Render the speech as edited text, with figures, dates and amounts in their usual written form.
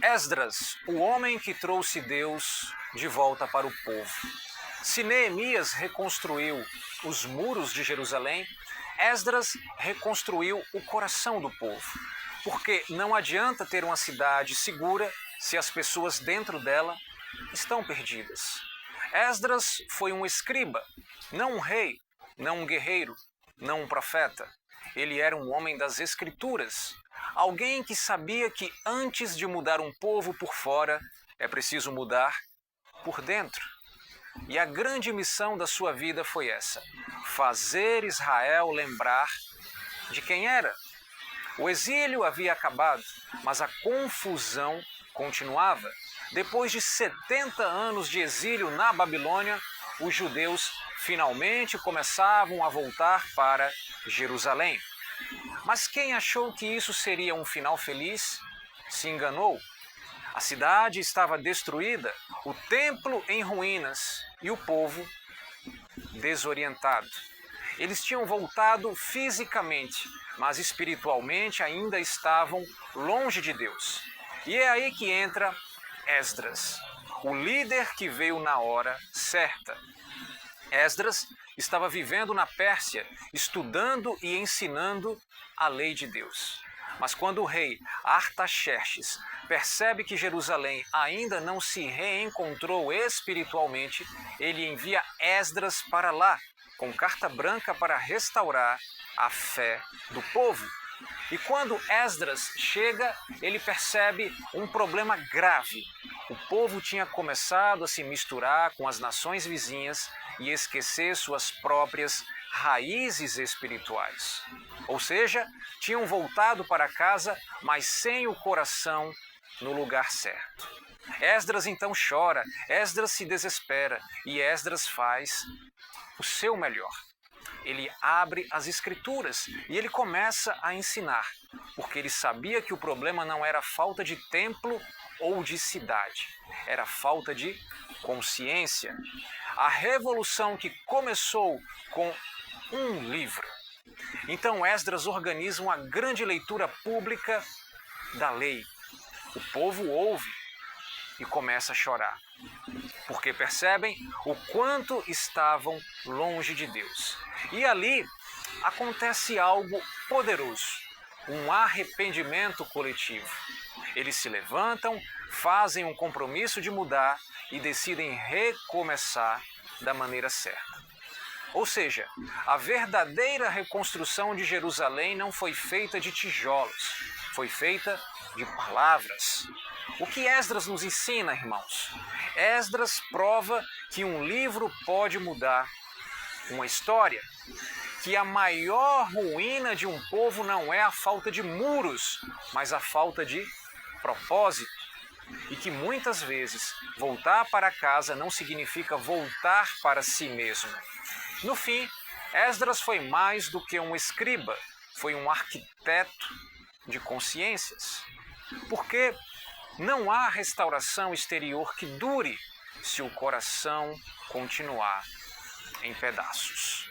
Esdras, o homem que trouxe Deus de volta para o povo. Se Neemias reconstruiu os muros de Jerusalém, Esdras reconstruiu o coração do povo. Porque não adianta ter uma cidade segura se as pessoas dentro dela estão perdidas. Esdras foi um escriba, não um rei, não um guerreiro, não um profeta. Ele era um homem das Escrituras, alguém que sabia que antes de mudar um povo por fora, é preciso mudar por dentro. E a grande missão da sua vida foi essa: fazer Israel lembrar de quem era. O exílio havia acabado, mas a confusão continuava. Depois de 70 anos de exílio na Babilônia, os judeus finalmente começavam a voltar para Jerusalém. Mas quem achou que isso seria um final feliz se enganou. A cidade estava destruída, o templo em ruínas e o povo desorientado. Eles tinham voltado fisicamente, mas espiritualmente ainda estavam longe de Deus. E é aí que entra Esdras, o líder que veio na hora certa. Esdras estava vivendo na Pérsia, estudando e ensinando a lei de Deus. Mas quando o rei Artaxerxes percebe que Jerusalém ainda não se reencontrou espiritualmente, ele envia Esdras para lá, com carta branca para restaurar a fé do povo. E quando Esdras chega, ele percebe um problema grave. O povo tinha começado a se misturar com as nações vizinhas e esquecer suas próprias raízes espirituais. Ou seja, tinham voltado para casa, mas sem o coração no lugar certo. Esdras então chora, Esdras se desespera e Esdras faz o seu melhor. Ele abre as escrituras e ele começa a ensinar, porque ele sabia que o problema não era falta de templo ou de cidade, era falta de consciência. A revolução que começou com um livro. Então Esdras organiza uma grande leitura pública da lei. O povo ouve e começa a chorar, porque percebem o quanto estavam longe de Deus. E ali acontece algo poderoso, um arrependimento coletivo. Eles se levantam, fazem um compromisso de mudar e decidem recomeçar da maneira certa. Ou seja, a verdadeira reconstrução de Jerusalém não foi feita de tijolos, foi feita de palavras. O que Esdras nos ensina, irmãos? Esdras prova que um livro pode mudar uma história, que a maior ruína de um povo não é a falta de muros, mas a falta de propósito. E que muitas vezes voltar para casa não significa voltar para si mesmo. No fim, Esdras foi mais do que um escriba, foi um arquiteto de consciências. Porque não há restauração exterior que dure se o coração continuar em pedaços.